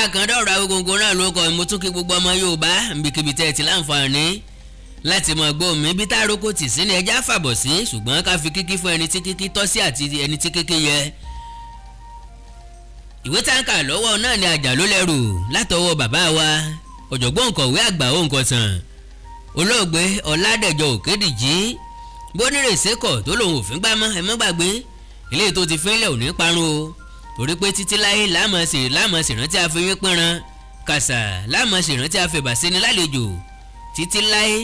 Àkàndá ọ̀rọ̀ Awikonko náà ló kọ́ mo tún kí gbogbo ọmọ Yorùbá nbikíbi tẹ́ ti láǹfààní láti mọ̀ gbọ́ mi bí tároko tì sí ni ẹja fàbọ̀ sí ṣùgbọ́n ká fi kíkí fún ẹni tí kíkí tọ́ sí àti ẹni tí kíkí yẹ. Ìwé táǹkà lọ́wọ́ náà ni Àjàló lẹ́rù látọwọ́ bàbá wa ọ̀jọ̀gbọ́n kọ̀wé àgbà òǹkọ̀tàn olóògbé Ọládẹ̀jọ Òkédìjí bónírèsé kọ̀ tó lòun òfin gbámọ́ ẹ mọ́ gbàgbé ilé tó ti fínlẹ̀ ò ní parun o torí pé títí láyé láàmọ̀ ṣèrántí àfihàn pínran kàṣà láàmọ̀ ṣèrántí àfẹ̀bàṣẹ́ni lálejò títí láyé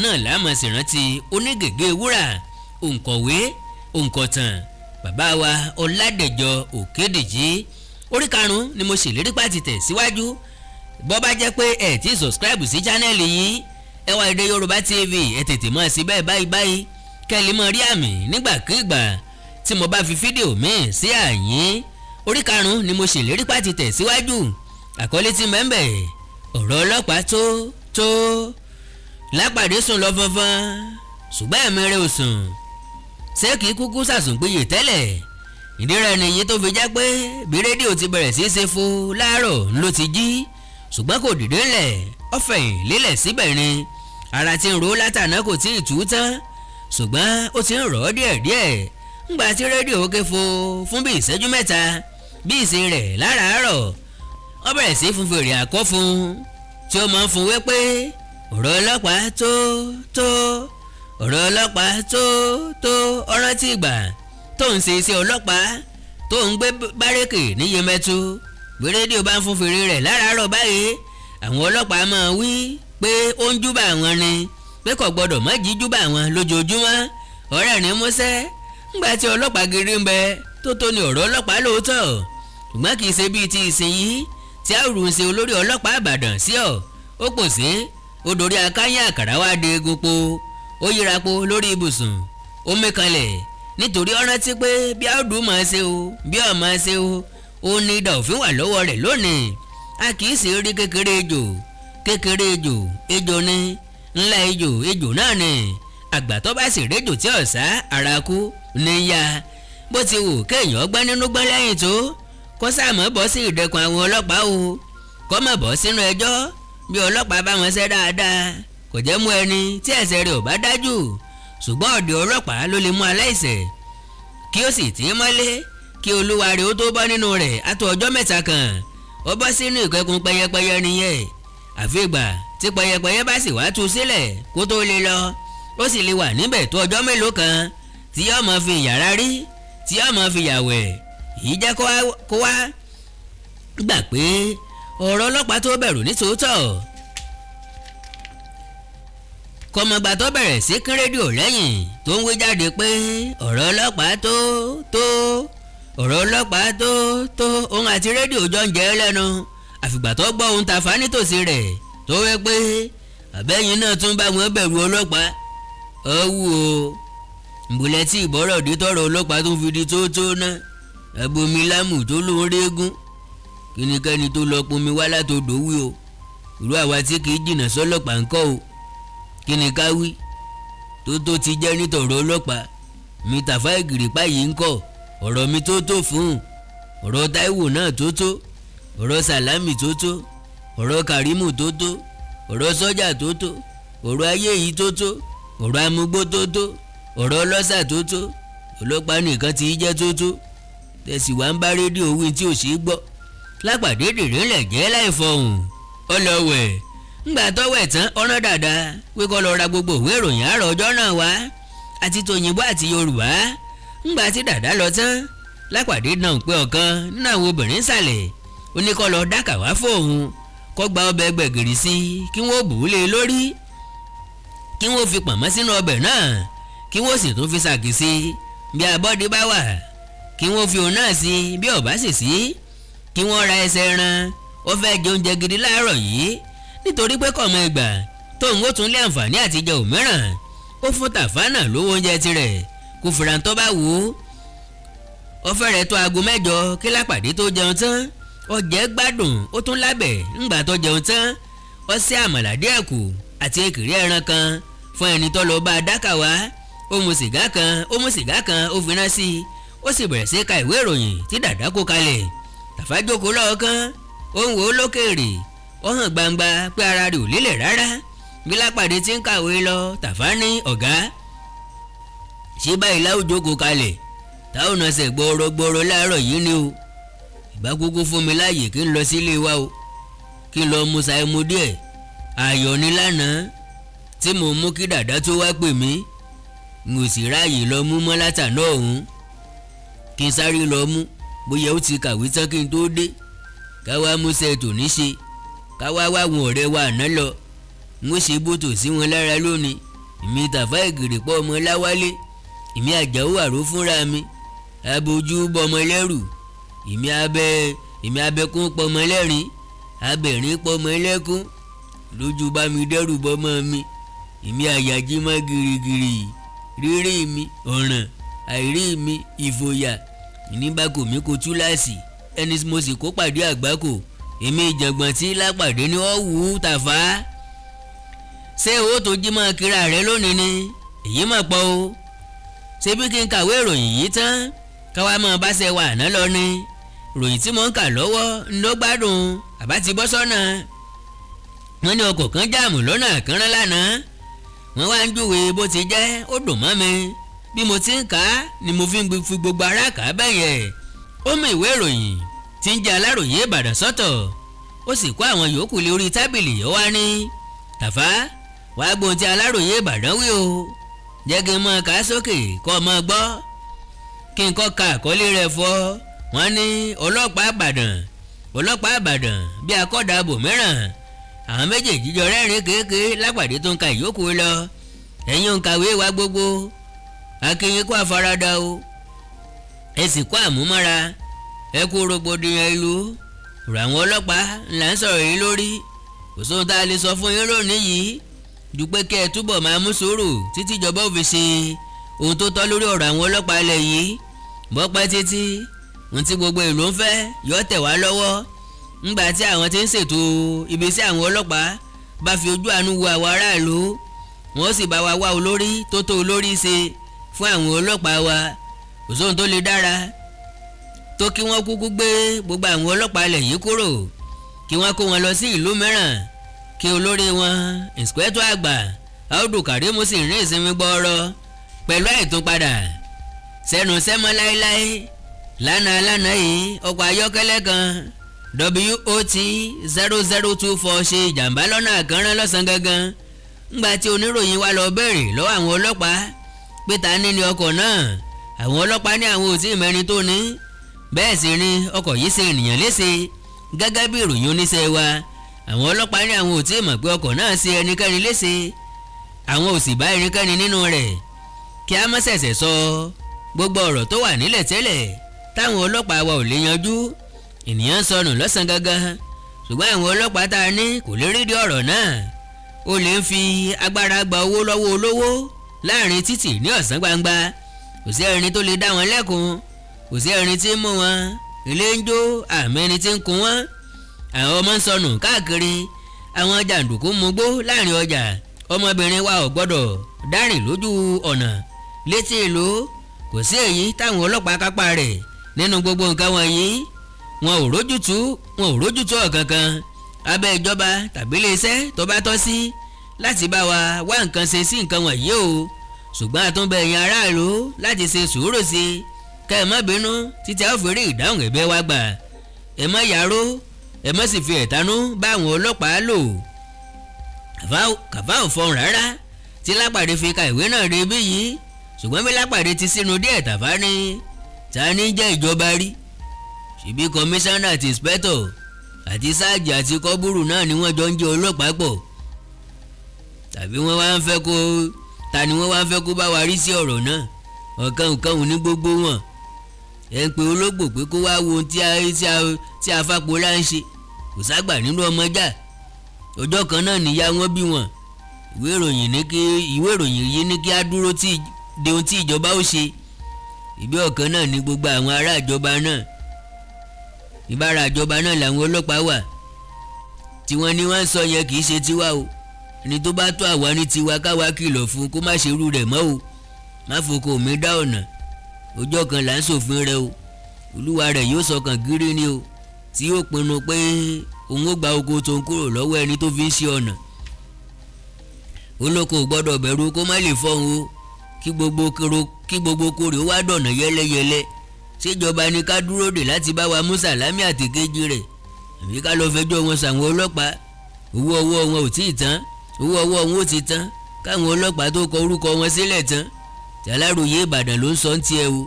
náà láàmọ̀ ṣèrántí onígègé wúrà òǹkọ̀wé òǹkọ̀tàn bàbá wa Ọládẹ̀jọ Òkédìjí orí karùn-ún ni mo ṣèlérí pàtì tẹ̀ síwájú bọ́ bá jẹ́ pé ẹ ti subscribe sí channel yìí Ẹwà Èdè Yorùbá TV ẹ tètè mọ̀ sí bẹ́ẹ̀ báyìí kẹ́lí mọ̀ rí àmì nígbàkigbà tí mo bá fi fídíò míì sí àyín orí karùn-ún ni mo ṣèlérí pàtì tẹ̀ síwájú àkọlé tí mẹ́ńbẹ̀ ọ̀rọ̀ ọlọ́pàá tó lápàdé sùn lọ fọnfọn ṣùgbọ́n ẹ̀mí rẹ̀ ò sùn ṣé kìí kúkú sàsùnpìyè tẹ́lẹ̀ ìdí rẹ̀ nìyí tó fi jẹ́ pé bí rédíò ti bẹ̀rẹ̀ sí í ṣe fún láàárọ̀ ló ti jí ṣùgbọ́n kò dìde ńlẹ̀ ọ̀fẹ̀yìn lélẹ̀ síbẹ̀ ni ara ti ń ro látàná kò tí ì tú tán ṣùgbọ́n ó ti ń rọ̀ ọ́ díẹ̀díẹ̀ ńgbà tí rédíò ké fún bí ìṣẹ́jú mẹ́ta bí ìṣe rẹ̀ láràárọ̀ ó bẹ̀rẹ̀ sí fún fèrè àkọ́ fún tí ó máa ń fún wé pé ọ̀rọ̀ ọlọ́pàá tó ọ̀rọ̀ ọlọ́pàá tó ọ̀rọ̀ tí ìgbà tó ń ṣe iṣẹ́ ọlọ́pàá tó ń gbé bárẹ́kè ní Yemẹtu bí rédíò bá ń fún fèrè rẹ̀ láràárọ̀ báyìí àwọn ọlọ́pàá máa wí pé ó ń júbà wọn ni pé kò gbọdọ̀ má jí júbà wọn lójoojúmọ́ ọ̀rẹ́ rìn músẹ́ ńgbà tí ọlọ́pàá gírí ń bẹ tó ní ọ̀rọ̀ ọlọ́pàá lóòótọ́ ṣùgbọ́n kì í ṣe bíi ti ìsinyìí tí àrùn ń ṣe olórí ọlọ́pàá Ìbàdàn sí ó pò sí ó dorí akáyán àkàrà wá de egun po ó yíra po lórí ibùsùn ó mẹ́kanlẹ̀ nítorí ó rántí pé bí àdù máa ṣe o bí ọ̀ máa ṣe o ó ní idà òfin wà lọ́wọ́ rẹ̀ lónìí a kì í sì rí kékeré ejò ní ńlá ejò náà ni àgbà tó bá sì rédò tí ọ̀sá ara kú ní ya bó ti wù kéèyàn gbọ́n nínú gbọ́n lẹ́yìn tó kó sàmọ́ bọ́ sí ìdẹkùn àwọn ọlọ́pàá o kó má bọ́ sínú ẹjọ́ bí ọlọ́pàá bá wọn ṣe dáadáa kò jẹ́ mú ẹni tí ẹ̀ṣẹ̀ rẹ̀ ò bá dájú ṣùgbọ́n ọ̀dẹ̀ ọlọ́pàá ló lè mú aláìṣẹ̀ kí ó sì tì í mọ́lé kí olúwa rẹ̀ ó tó bọ́ nínú rẹ̀ á tó ọjọ́ mẹ́ta kan ó bọ́ sínú ìkẹ́kùn pẹyẹpẹyẹ nìyẹn àfi ìgbà tí pẹyẹpẹyẹ bá sì wá tú sílẹ̀ kó tó lè lọ ó sì lè wà níbẹ̀ tó ọjọ́ mélòó kan tí yóò máa fi yàrá rí tí yóò máa fi yàwẹ̀ èyí jẹ́ kó wá gbà pé ọ̀rọ̀ ọlọ́pàá tó bẹ̀rù ní tòótọ́ kọmọgbà tó bẹ̀rẹ̀ sí kí rédíò lẹ́yìn tó ń wí jáde pé ọ̀rọ̀ ọlọ́pàá tó ọ̀rọ̀ ọlọ́pàá tó òun àti rédíò jọ ń jẹ́ lẹ́nu àfìgbà tó gbọ́ ohun tàfà nítòsí rẹ̀ tó wẹ́ pé àbẹ́yìn náà tún bá wọn bẹ̀rù ọlọ́pàá ọ̀wù o ìbùlẹ̀ tí ìbọ̀rọ̀ dé tọrọ ọlọ́pàá tó fi di tó ná ẹ̀bùnmi lámù tó lóun régún kíníkẹ́ni tó lọ pomi wá látòdò wí o irú àwa tí kì í jìnnà sọ́lọ́pàá ńkọ́ o kíni ká wí tó ti jẹ́ nítorọ̀ ọlọ́pàá mi Tàfá Ìgìrìpá yìí ńkọ́ ọ̀rọ̀ mi tó fún ọ̀rọ̀ Táíwò náà tó ọ̀rọ̀ Sàlámì tó ọ̀rọ̀ Kàrímù tó ọ̀rọ̀ sọ́jà tó ọ̀rọ̀ ayé yìí tó ọ̀rọ̀ amúgbó tó ọ̀rọ̀ ọlọ́ṣà tó ọlọ́pàá nìkan ti jẹ́ tó tẹ̀sí wá ń bá rédíò wí tí ò sí gbọ́ lápàdé dèrè ńlẹ̀ jẹ́ láì fọhùn ọlọ́wẹ̀ ńgbà tọ́wẹ̀ tán ọ̀ràn dáadáa pé kó lọ ra gbogbo ìwé ìròyìn àárọ̀ ọjọ́ náà wá àti tòyìnbó àti Yorùbá ńgbà tí dàdá lọ tán lápàdé náà pé ọ̀kan nínú àwọn obìnrin sàlẹ̀ ó ní kó lọ dákà wá fóun kó gba ọbẹ̀ gbẹ̀gìrì sí kí wọ́n bù ú lé lórí kí wọ́n fi pọ̀nmọ́ sínú ọbẹ̀ náà kí wọ́n sì tún fi ṣàkì sí bí abọ́dé bá wà kí wọ́n fi òun náà sí bí ọ̀bá sì sí kí wọ́n ra ẹsẹ̀ ẹran ó fẹ́ jẹ oúnjẹ gidi láàárọ̀ yìí nítorí pé kọ̀mọ ìgbà tóun ó tún lé àǹfààní àti jẹ òmíràn ó fún Tàfá náà lówó oúnjẹ tirẹ̀ kò fìrà tó bá wù ú ó fẹ́rẹ̀ tó aago 8 kí lápàdé tó jẹun tán ó jẹ́ gbádùn ó tún lábẹ̀ ńgbà tó jẹun tán ó ṣe àmàlà díẹ̀ kù àti èkìrí ẹran kan fún ẹni tó lọ bá a dákà wá ó mu sìgá kan ó fi iná sí i ó sì bẹ̀rẹ̀ sí ka ìwé ìròyìn tí dàdá kó kalẹ̀ Tàfá jókòó lọ́ọ̀kan ó ń wò ó lókèèrè ó hàn gbangba pé ara rẹ̀ ò lélẹ̀ rárá bí Lápàdé ti ń kàwé lọ. Tàfá ní ọ̀gá ṣé báyìí láwùjọ kalẹ̀ táwọn ọ̀sẹ̀ gbọ́rọ̀gbọ́rọ̀ láàárọ̀ yìí ni o ìbá kúkú fún mi láàyè kí n lọ sílé wa o kí n lọ mu ṣàìmú díẹ̀ ayọ̀ ní lánàá tí mo mú kí dàdá tó wá pè mí n ò sì ráàyè lọ mú mọ́ látàná ọ̀hún kí n sáré lọ mú bóyá ó ti kàwé tán kí n tó dé káwá múṣẹ́ tòní ṣe káwá wá wọn ọ̀rẹ́ wa àná lọ n ó ṣe bótò sí wọn lára lónìí èmi Tàfá Ègèrè pọ̀ ọmọ Láwálé èmi Àjàó Àró fúnra mi abojú bọmọ lẹ́rù èmi abẹ́kún pọmọ lẹ́rìn abẹ̀rín pọmọ lẹ́kún lójú bá mi dẹ́rù bọmọ mi èmi àyàjí mọ́ girigiri rírí mi ọ̀ràn àìrí mi ìfòyà ìníbàkò mi kò túláàsì ẹni mo sì kó pàdé àgbákò èmi ìjàngbọ̀n tí Lápàdé ni wọ́n wù ú Tàfá. ṣé owó tó jí mọ́ kíra rẹ lónìí ni èyí mọ̀ pọ̀ o ṣé bí kí n kàwé ìròyìn yìí tán káwá mọ́ bá ṣe wà ná lọ ni ìròyìn tí mò ń kà lọ́wọ́ ló gbádùn àbá ti bọ́ sọ́nà. wọ́n ní ọkọ̀ kan jáàmù lọ́nà kànrán lánàá wọ́n wá ń júwe bó ti jẹ́ ó dùn mọ́ mi bí mo ti ń kà á ni mo fi gbogbo ara kà á bẹ́yẹn. ó mú ìwé ìròyìn tí ń jẹ́ Aláròyé Ìbàdàn sọ́tọ̀ ó sì kó àwọn yòókù lé orí tábìlì ó wá ní Tàfá wàá gbóhùn tí Aláròyé Ìbàdàn wí o jẹ́ kí n mọ ká sókè kọ́ ọ mọ gbọ́ kí n kọ́ ka àkọlé rẹ̀ fọ́. wọ́n ní ọlọ́pàá Ìbàdàn bí akọ́dàbò mìíràn àwọn méjèèjì jọ rẹ́rìn kéèké. Lápàdé tó ń ka ìyókù lọ ẹ̀yin òǹkàwé wa gbogbo akínyìn kó àfaradà o ẹ sì kó àmúmọ́ra ẹ kú rògbòdìyàn ìlú rà àwọn ọlọ́pàá ńlá ń sọ̀rọ̀ yìí lórí kò sóhun tá a lè sọ fún yín lónìí yìí ju pé kẹ́ ẹ túbọ̀ máa mú sùúrù títí ìjọba ò fi ṣe ohun tó tọ́ lórí ọ̀rọ̀ àwọn ọlọ́pàá ilẹ̀ yìí bọ́pẹ́ títí ohun tí gbogbo ìlú ń fẹ́ yọ tẹ̀ wá lọ́wọ́ ńgbà tí àwọn tí ń ṣètò ibi sí àwọn ọlọ́pàá bá fi ojú àánú wo àwọn aráàlú wọ́n sì bá wa wá olórí tó tó olórí ṣe fún àwọn ọlọ́pàá wa kò sóhun tó lè dára tó kí wọ́n kúkú gbé gbogbo àwọn ọlọ́pàá ilẹ̀ yìí kúrò kí wọ́n kó wọn lọ sí ìlú mìíràn kí olórí wọn ìǹspẹ́tọ̀ àgbà Audu Karimu sì rìn ìsinmi gbọ́ọ́rọ́ pẹ̀lú àìtúnpadà sẹ́nu sẹ́mọ́ láéláé lánàá yìí ọkọ̀ ayọ́kẹ́lẹ́ kan WOT 0024 ṣe ìjàmbá lọ́nà àkànrán lọ́sàn gangan ńgbà tí oníròyìn wa lọ béèrè lọ́wọ́ àwọn ọlọ́pàá pé ta ní ni ọkọ̀ náà àwọn ọlọ́pàá ní àwọn ò tí ì mẹ́rin tó ní bẹ́ẹ̀ sì ni ọkọ̀ yìí ṣe ènìyàn léṣe gẹ́gẹ́ bí ìròyìn oníṣẹ́ wa àwọn ọlọ́pàá ní àwọn ò tí ì mọ̀ pé ọkọ̀ náà ṣe ẹnikẹ́ni léṣe àwọn ò sì bá ẹnikẹ́ni nínú rẹ̀ kí a má ṣẹ̀ṣẹ̀ sọ gbogbo ọ̀rọ̀ tó wà nílẹ̀ tẹ́lẹ̀ táwọn ọlọ́pàá wa ò lè yanjú ènìyàn sọnù lọ́sàn gangan ṣùgbọ́n àwọn ọlọ́pàá tá a ní kò lè rí di ọ̀rọ̀ náà ó lè ń fi agbára gba owó lọ́wọ́ olówó láàrin títì ní ọ̀sán gbangba kò sí ẹni tó lè dá wọn lẹ́kun kò sí ẹni tí ń mú wọn ilé ń jó àmì ẹni tí ń kun wọn àwọn ọmọ ń sọnù káàkiri àwọn jàǹdùkú mugbó láàrin ọjà ọmọbìnrin wa ò gbọ́dọ̀ dárìn lójú ọ̀nà létí ìlú kò sí èyí táwọn ọlọ́pàá kápá rẹ̀ nínú gbogbo nǹkan wọ̀nyí wọn ò rójútùú ọ̀kankan abẹ́ ìjọba tàbí iléeṣẹ́ tó bá tọ́ sí láti bá wa wá nǹkan ṣe sí nǹkan wọ̀nyí o ṣùgbọ́n àtúnbẹ̀ ẹ̀yin aráàlú láti ṣe sùúrù sí i kẹ́ ẹ má bínú títí a ó fi rí ìdáhùn ẹ̀bẹ̀ wa gbà ẹ má yàrá ẹ má sì fi ẹ̀tanú bá àwọn ọlọ́pàá lò kàfá ò fọhùn rárá tí Lápàdé fi ka ìwé náà rí bí yìí ṣùgbọ́n bí Lápàdé ti sínú díẹ̀ Tàfá ní ta ní jẹ́ ìjọba rí ṣèbí kọmíṣánná àti ìǹspẹ́tọ̀ àti sáàjì àti kọ́búrú náà ni wọ́n jọ ń jẹ́ ọlọ́pàá pọ̀ tàbí wọ́n wá ń fẹ́ kó ta ni wọ́n wá ń fẹ́ kó bá wa rí sí ọ̀rọ̀ náà ọ̀kan ní gbogbo wọn ẹ̀ ń pe ológbò pé kó wá wo ohun tí afápolá ń ṣe kò ságbà nínú ọmọjà ọjọ́ kan náà níyà wọ́n bí wọn ìwé ìròyìn yìí ní kí á dúró de ohun tí ìjọba ó ṣe ìbí ọ̀kan náà ní gbogbo àwọn ará ìjọba náà ìbára ìjọba náà làwọn ọlọ́pàá wà tí wọ́n ní wọ́n ń sọ yẹn kì í ṣe tiwa o ẹni tó bá tó àwa ní tiwa káwa kìlọ̀ fún kó má ṣe irú rẹ̀ mọ́ o má foko mi dá ọ̀nà ọjọ́ kan là ń ṣòfin rẹ̀ o olúwa rẹ̀ yóò sọkàn gírí ni o tí ó pinnu pé òun ó gba oko tó ń kúrò lọ́wọ́ ẹni tó fi ń ṣe ọ̀nà. olóko gbọ́dọ̀ bẹ̀rù kó má lè fọ́hùn o, kí gbogbo kórè ó wá dọ̀nà yẹ́lẹ́yẹ́lẹ́. ṣèjọba ni ká dúró dè láti bá wa mú Sàlámì àtìkejì rẹ̀, àbí ká lọ fẹjọ́ wọn sàwọn ọlọ́pàá? owó ọwọ́ wọn ò tíì tán, owó ọwọ́ wọn ò ti tán káwọn ọlọ́pàá tó kọ orúkọ wọn sílẹ̀ tán. tí Aláròyé Ìbàdàn ló ń sọ ń tiẹ̀ o,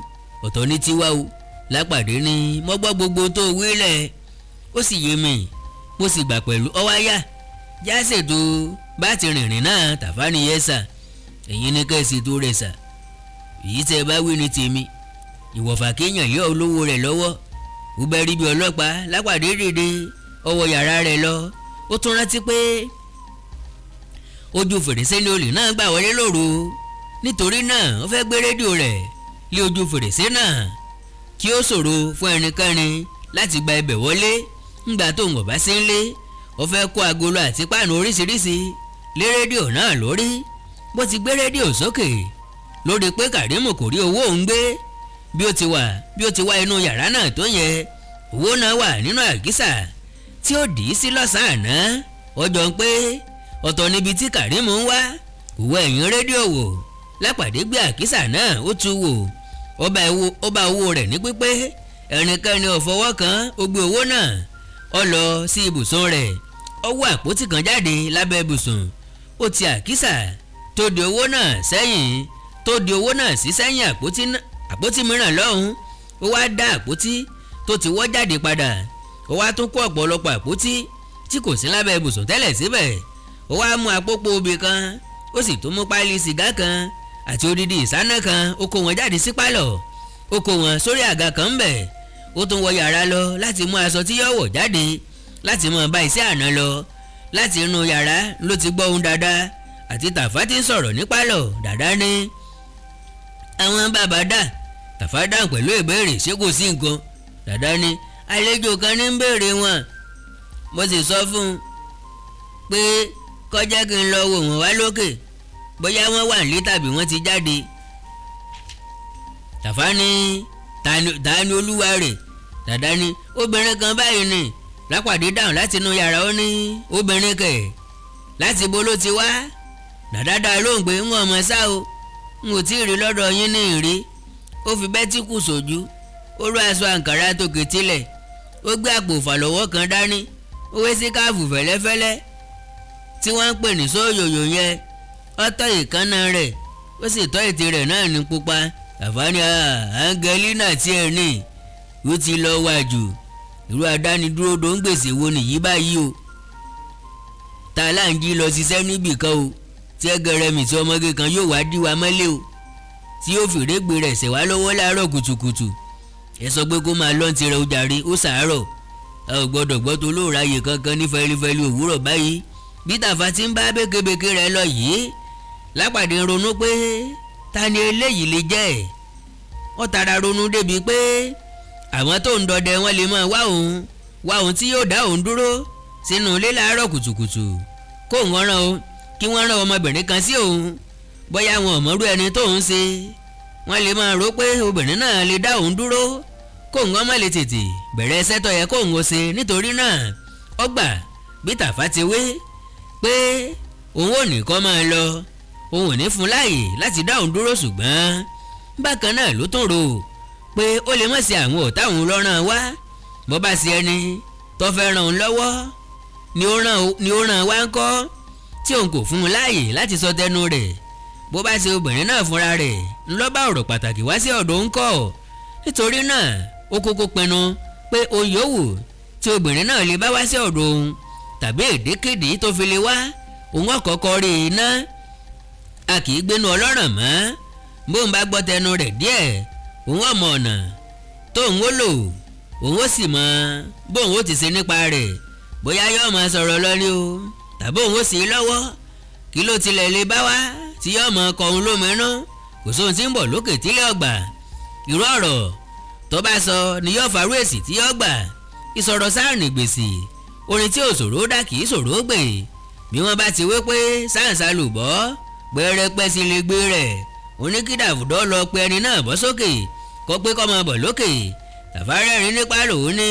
ọ̀tọ̀ ní tiwa o. Lápàdé ní mo gbọ́ gbogbo tó wílẹ̀, ó sì yé mi, mo sì gbà pẹ̀lú ọwáyà já ṣètò bá ti rìnrìn náà. Tàfá ni yẹ́sà, ẹ̀yin ní kẹ́sì tó rẹ̀ sà, èyí tẹ́ bá wí ní tèmi. ìwọ̀fà kéèyàn yọ olówó rẹ̀ lọ́wọ́, ó bẹ́ rí bí ọlọ́pàá. Lápàdé dìde ọwọ́ yàrá rẹ̀ lọ. ó tún rántí pé ojú fèrèsé ni olè náà gbà wọlé lóru, nítorí náà ó fẹ́ gbé rédíò rẹ̀ lé ojú fèrèsé náà kí ó ṣòro fún ẹnikẹ́ni láti gba ibẹ̀ wọlé. ńgbà tó ń bá sí ńlé, ó fẹ́ kó agolo àti páànù oríṣiríṣi lé rédíò náà lórí. bó ti gbé rédíò sókè lórí pé Kàrímù kò rí owó òun gbé. bí ó ti wá inú yàrá náà tó yẹ, owó náà wà nínú àkísà tí ó dì í sí lọ́sàn-án àná. ọjọ́ ń pé ọ̀tọ̀ níbi tí Kàrímù ń wá, kò wọ ẹ̀yìn rédíò wò. Lápàdé gbé àkísà náà ó tú wò, ó bá owó rẹ̀ ní pípé. ẹnikẹ́ni ò fọwọ́ kàn. ó gbé owó náà, ó lọ sí ibùsùn rẹ̀, ó wọ àpótí kan jáde lábẹ́ ibùsùn. ó ti àkísà tó di owó náà sí sẹ́yìn àpótí mìíràn lọ́hùn. ó wá dá àpótí tó ti wọ́ jáde padà. ó wá tún kó ọ̀pọ̀lọpọ̀ àpótí tí kò sí lábẹ́ ibùsùn tẹ́lẹ̀ síbẹ̀. ó wá mú àpòpò obì kan, ó sì tún mú páálí sìgá kan àti odidi ìsáná kan. ó kó wọn jáde sí pálọ̀, ó kó wọn sórí àga kan ń bẹ̀. ó tún wọ yàrá lọ láti mú aṣọ tí yóò wọ̀ jáde láti mọ̀ bá iṣẹ́ àná lọ. láti inú yàrá ló ti gbọ́ ohùn Dàda àti Tàfá tí ń sọ̀rọ̀ ní pálọ̀. Dàda ní àwọn bàbá dà. Tàfá dáhùn pẹ̀lú ìbéèrè ṣé kò sí nǹkan. Dàda ní àlejò kan ní ń béèrè wọn, mo sì sọ fún un pé kó jẹ́ kí n lọ wò wọ́n wá lókè bóyá wọ́n wà nílé tàbí wọ́n ti jáde. Tàfá ní ta ni olúwa rẹ̀? Dàda ní obìnrin kan báyìí ni. Lápàdé dáhùn láti inú yàrá, ó ní obìnrin kẹ̀ láti bo ló ti wá? Dàda dá lóhùn pé wọn mọ̀ ṣá o, n ò tí ì rí lọ́dọ̀ yín ní ìrí. ó fi bẹ́tíkù sójú, ó ró aṣọ àǹkárá tòkè tilẹ̀, ó gbé àpò ìfàlọ́wọ́ kan dání, ó wé síkáàfù fẹ́lẹ́fẹ́lẹ́ tí wọ́n ń pè ní sóyòyò yẹn. ó tọ́ ìkànnà rẹ̀, ó sì tọ́ ètè rẹ̀ náà ní pupa. Tàfá ní Angelina tí ẹ ní ó ti lọ wá jù. irú adánidúró tó ń gbèsè wo nìyí báyìí o? ta là ń jí lọ ṣiṣẹ́ níbì kan o, tí ẹgẹrẹmì tí ọmọge kan yóò wá dí wa mọ́lé o, tí yóò fìrégbè rẹ̀ ṣẹ̀ wá lọ́wọ́ láàárọ̀ kùtùkùtù. ẹ sọ pé kó máa lọ́n tirẹ̀ ó jàre, ó sàárọ̀. a ò gbọ́dọ̀ gbọ́ tó lóòráyè kankan ní fẹ́lifẹ́li òwúrọ̀ báyìí. bí Tàfá ti ń bá békebèke rẹ̀ lọ yìí, Lápàdé ń ronú pé ta ni eléyìí lè jẹ́. ó tara ronú débi pé àwọn tó ń dọdẹ wọn lè máa wá òun tí yóò dá òun dúró sínú ilé láàárọ̀ kùtùkùtù kó wọ́n rán ọmọbìnrin kan sí òun. bóyá wọn ò mọ̀rú ẹni tó ń ṣe, wọ́n lè máa rò pé obìnrin náà lè dá òun dúró kó wọ́n má lè tètè bẹ̀rẹ̀ iṣẹ́ tó yẹ kó òun ṣe. nítorí náà ó gbà bí Tàfá ti wé pé òun ò ní kó máa lọ, òun ò ní fún láàyè láti dá òun dúró. ṣùgbọ́n bákan náà ló tún rò pé ó lè má ṣe àwọn ọ̀tá òun lọ́ràn wá. bó bá ṣe ẹni tó fẹ́ ràn òun lọ́wọ́ ni ó ràn wá ń kọ́, tí òun kò fún un láàyè láti sọ tẹnu rẹ̀. bó bá ṣe obìnrin náà fúnra rẹ̀ ńlọ bá ọ̀rọ̀ pàtàkì wá sí ọ̀dọ̀ òun kọ́. nítorí náà ó kúkú pinnu pé òun yòówù tí obìnrin náà lè bá wá sí ọ̀dọ̀ òun tàbí èdèkéde tó fi lè wá, òun ọ̀kọ̀ọ̀kọ̀ rí iná. a kì í gbénu ọlọ́ràn mọ́. bóun bá gbọ́ tẹnu rẹ̀ díẹ̀, òun ọmọ ọ̀nà tóun ó lò, òun ó sì mọ bóun ó ti ṣe nípa rẹ̀. bóyá yóò máa sọ̀rọ̀ lọ́rí o tàbí òun ó sì lọ́wọ́. kí ló tilẹ̀ lè bá wá tí yóò mọ ọkọ̀ òun lóminú? kò sóhun tí ń bọ̀ lókè tílẹ̀ ọgbà. irú ọ̀rọ̀ tó bá sọ ni yóò farú èsì tí yóò gbà. ìsọ̀rọ̀ sáàrìn gbèsè, orin tí ò ṣòro dá kì í ṣòro gbè. bí wọ́n bá ti wé pé sáǹsà lù bọ́ pẹ́rẹ́pẹ́ sí lè gbé rẹ̀, oníkídàfùdọ́ lọ pe ẹni náà bọ́ sókè kó pé kó máa bọ̀ lókè. Tàfá rẹ́rìn nípa lòun ní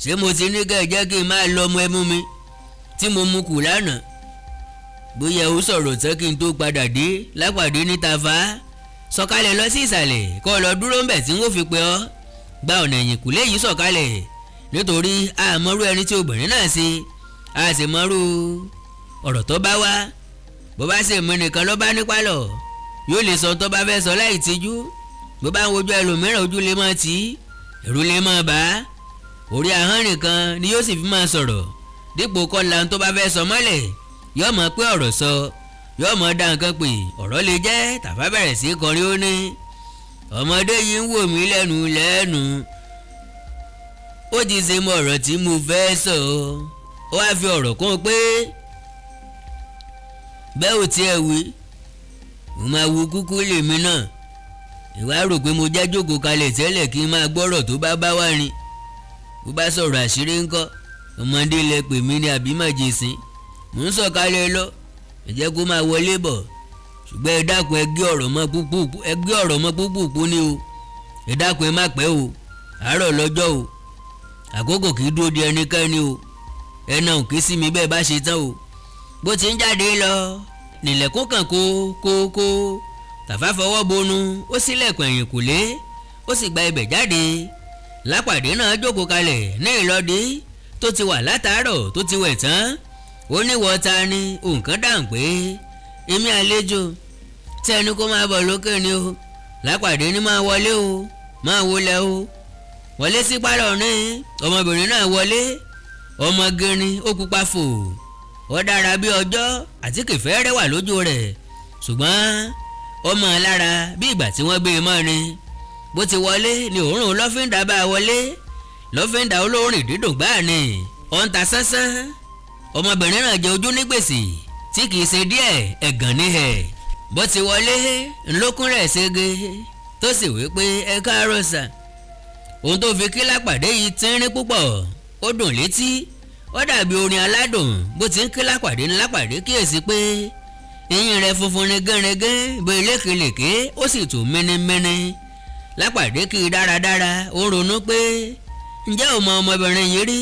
ṣé mo ti ní kẹ́ ẹ jẹ́ kí n máa lọ ọmọ ẹmu mi tí mo mu kù lánàá? bóyá ó sọ̀rọ̀ tán kí n tó padà dé lápàdé ní Tafa. sọ̀kalẹ̀ lọ sí ìsàlẹ̀ kó lọ dúró ńbẹ̀ tí wọ́n fi pè ọ́. gba ọ̀nà ẹ̀yìnkùlé yìí sọ̀kalẹ̀ nítorí àmọ́rú ẹni tí obìnrin náà ṣe a sì mọ́rú ọ̀rọ̀ tó bá wá. bó bá sì mú nìkan ló bá ní pálọ̀ yóò lè sọ tó bá fẹ́ sọ láì tijú. bó bá ń wojú ẹlòmíràn ojú lè máa tì í ẹ̀rù lè máa bà á. orí ahọ́n nìkan ni yóò sì fi máa sọ̀rọ̀ dípò kọ́la tó bá fẹ́ sọ mọ́lẹ̀ yóò mọ̀ pé ọ̀rọ̀ sọ yóò mọ̀ dá nǹkan pé ọ̀rọ̀ lè jẹ́. Tàfá bẹ̀rẹ̀ sí kọrin ó ní ọmọdé yìí ń wò mí lẹ́nu ó ti ṣe mọ ọ̀rọ̀ tí mo fẹ́ sọ. ó wá fi ọ̀rọ̀ kún pé bẹ́ẹ̀ ò tiẹ̀ wí mo máa wo kúkú lèmi náà. ìwà rò pé mo já jókòó kalẹ̀ tẹ́lẹ̀ kí n máa gbọ́rọ̀ tó bá wá rin. bó bá sọ̀rọ̀ àṣírí ńkọ́ ọmọdé lẹ pè mí ní àbí màjèsín. mò ń sọ̀kalẹ̀ lọ ẹ jẹ́ kó máa wọlé bọ̀ ṣùgbọ́n ẹ dákun ẹ gé ọ̀rọ̀ mọ́ púpùpù ni o. ẹ dákun ẹ má pẹ́ o àárọ̀ lọ́jọ́ o àkókò kì í dúró di ẹnikẹ́ni o. ẹ náà kì í sí mi bẹ́ẹ̀ bá ṣe tán o. bó ti ń jáde lọ nílẹ̀kùn kan kó Tàfá fọwọ́ bonu ó ṣílẹ̀kùn ẹ̀yìnkùlé ó sì gba ibẹ̀ jáde. Lápàdé náà jókòó kalẹ̀ ní ìlọ́dí tó ti wà látàárọ̀ tó ti wẹ̀ tán. ó ní wọ́n ta ni òǹkan dáhùn pé èmi àlejò tí ẹni kó máa bọ̀ lókè ni o. Lápàdé ní máa wọlé o máa wọlé o. wọlé sí pálọ̀ ní ọmọbìnrin náà wọlé. ọmọge ni ó pupa fò ó dára bí ọjọ́ àti kẹfẹ́ rẹwà lójú rẹ̀ ṣùgbọ́n ó mọ̀ ọ́n lára bí ìgbà tí wọ́n gbé e mọ́ ni. bó ti wọlé ni òórùn lọ́fíńdà bá wọlé. lọ́fíńdà olórin dídùn gbáà ni ó ń ta sánsán. ọmọbìnrin náà jẹ ojú ní gbèsè tí kìí ṣe díẹ̀ ẹ̀gàn ní ẹ̀. bó ti wọlé ńlọkùn rẹ̀ ṣege tó sì wí pé ẹ káàárọ̀ sà. ohun tó fi kí Lápàdé yìí tínrín púpọ̀ ó dùn létí ó dàbí orin aládùn. bó ti ń kí Lápàdé ní Lápàdé kíyèsí pé eyín rẹ̀ funfun ní gẹ́rẹ́gẹ́ bó lékelèké ó sì tún mẹ́nẹ́mẹ́nẹ́. Lápàdé kí i dáradára ó ronú pé ǹjẹ́ o mọ ọmọbìnrin yìí rí?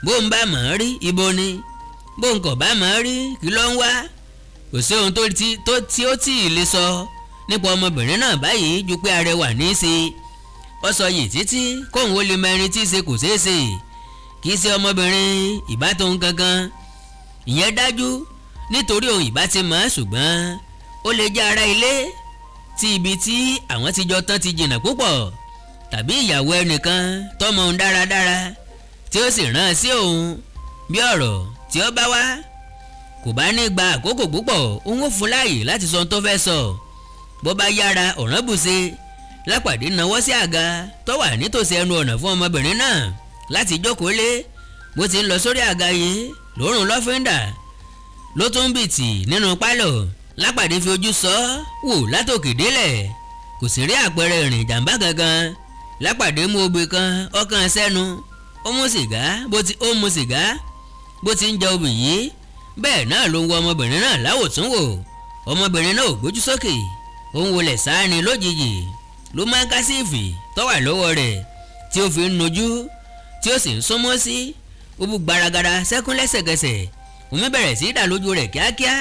bó ń bá mọ̀ ọ́ rí ibo ni? bó ń kọ̀ bá mọ̀ ọ́ rí kí ló ń wá? kò sí ohun tí ó tì í lè sọ nípa ọmọbìnrin náà báyìí ju pé arẹwà ní í ṣe. ó sọ yìí títí kóun ó lè mọ ẹni tí í ṣe kò ṣeé ṣe kì í ṣe ọmọbìnrin ìbátan gangan. ìyẹn dájú nítorí òun ìbá ti mọ̀ ṣùgbọ́n ó lè jẹ́ ará ilé tí ibi tí àwọn ti jọ tán ti jìnnà púpọ̀ tàbí ìyàwó ẹnìkan tọ́mọ òun dáradára tí ó sì rán sí òun bí ọ̀rọ̀ tí ó bá wá kò bá ní gba àkókò púpọ̀ òun ó fún láàyè láti sọ ohun tó fẹ́ sọ. bó bá yára ọ̀ràn bùṣe. Lápàdé nawọ́ sí àga tó wà nítòsí ẹnu ọ̀nà fún ọmọbìnrin náà láti jókòó lé. bó ti ń lọ sórí àga yìí lòórùn lọ́fíńdà ló tún bìtì nínú pálọ̀. Lápàdé fi ojú sọ wò látòkè délẹ̀ kò sì rí àpẹẹrẹ ìrìn ìjàmbá kankan. Lápàdé mú obì kan ọkàn sẹ́nu ó mu sìgá bó ti ń jẹ obì yìí bẹ́ẹ̀ náà ló ń wo ọmọbìnrin náà láwòtún wò. ọmọbìnrin náà ò gbójú sókè ó ń wọlé sáání lójijì ló máa ń kásífì tó wà lọ́wọ́ rẹ̀ tí ó fi ń nojú tí ó sì ń súnmọ́ sí. ó bú gbaragada sẹ́kún lẹ́sẹ̀kẹsẹ̀ omi bẹ̀rẹ̀ sí í dà lójú rẹ̀ kíákíá.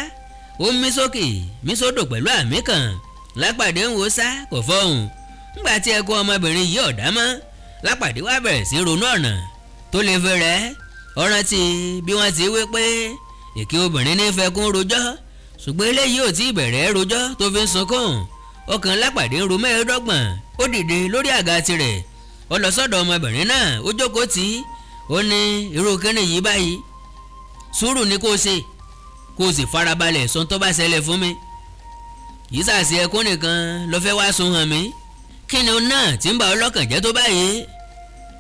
ó ń mí sókè mí sódò pẹ̀lú àmì kan. Lápàdé ń wo sá kò fọhùn. ńgbà tí ẹkún ọmọbìnrin yìí ọ̀dá mọ́ Lápàdé wá bẹ̀rẹ̀ sí ronú ọ̀nà tó lè fẹ́ rẹ̀. ó rántí bí wọ́n ti wí pé èké obìnrin ní fẹ́ kún rojọ́ ṣùgbọ́n eléyìí ò tí ì bẹ̀rẹ̀ rojọ́ tó fi ń sunkún. ọkàn Lápàdé ń ro mẹ́ẹ̀ẹ́dọ́gbọ̀n. ó dìde lórí àga tirẹ̀ ó lọ sọ́dọ̀ ọmọbìnrin náà ó jókòó tì í. ó ní irú kíni yìí báyìí sùúrù ni kó o ṣe kó o sì farabalẹ̀ sọ tó bá ṣẹlẹ̀ fún mi. yìí sàṣì ẹkún nìkan ló fẹ́ wá sun hàn mí. kí ni òun náà tí ń bà ọ́ lọ́kàn jẹ́ tó báyìí?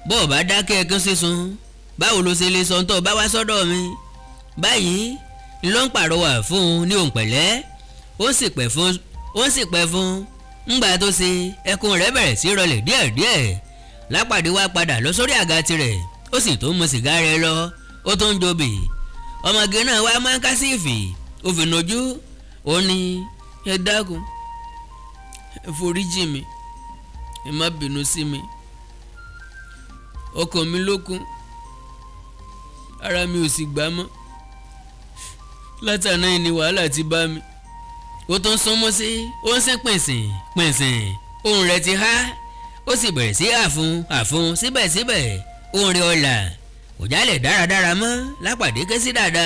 bó o bá dákẹ́ ẹkún sísun báwo ló ṣe lè sọ tó bá wá sọ́dọ̀ mi? báyìí ló ń pàrọwà fún un ní òun pẹ̀lẹ́ ó sì pẹ́ fún ńgbà tó ṣe ẹkún rẹ̀ bẹ̀rẹ̀ sí rọlẹ̀ díẹ̀díẹ̀. Lápàdé wá padà lọ sórí àga tirẹ̀ ó sì tó mu sìgá rẹ̀ lọ ó tó ń jobì. ọmọge náà wá máa ń kásífì ó fi nojú ó ní ẹ dákun ẹ foríjì mi ẹ má bínú sí mi ọkàn mi lókun ara mi ò sì gbá mọ́. látàná ni wàhálà ti bá mi. ó tún súnmọ́ sí ó ń sín pìnsìn pìnsìn ohùn rẹ̀ ti há ó sì bẹ̀rẹ̀ sí àfun síbẹ̀síbẹ̀ ohùn rẹ̀ ọ̀là kò jálẹ̀ dáradára mọ́. Lápàdé ké sí Dàda